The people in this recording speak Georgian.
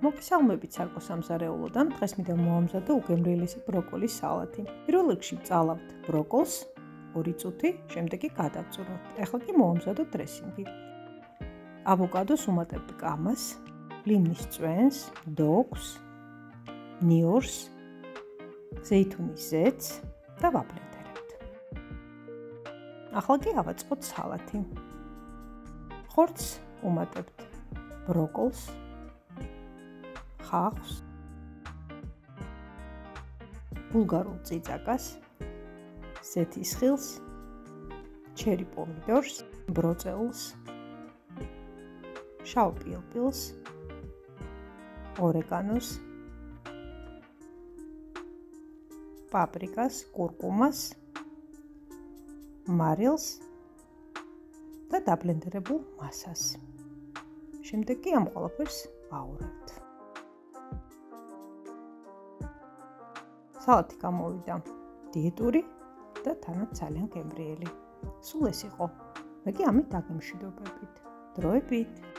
მოგესალმებით სარკო სამზარეულოდან. დღეს მინდა მოვამზადო უგემრიელესი ბროკოლის სალათი. პირველ რიგში ვწალავთ ბროკოლს 2 წუთი, შემდეგ კი გადავწურვებთ. ახლა კი მოვამზადოთ დრესინგი. ავოკადოს უმატებთ კამას, ლიმნის წვენს, დოქს, ნიორს, ზეითუნის ზეთს და ვაბლენდერებთ. ახლა კი ავაწყოთ სალათი. ხორცს უმატებთ ბროკოლს, ხახს, ბულგარულ წიწაკას, ზეთის ხილს, ჩერი პომიდორს, ბროწეულს, შავ პილპილს, ორეგანოს, პაპრიკას, კურკუმას, მარილს და დაბლენდერებულ მასას. შემდეგ კი ამ ყველაფერს ვაურავთ. სალათი გამოვიდა დიეტური და თანაც ძალიან გემრიელი. სულ ეს იყო. მე კი ამით დაგემშვიდობებით. დროებით.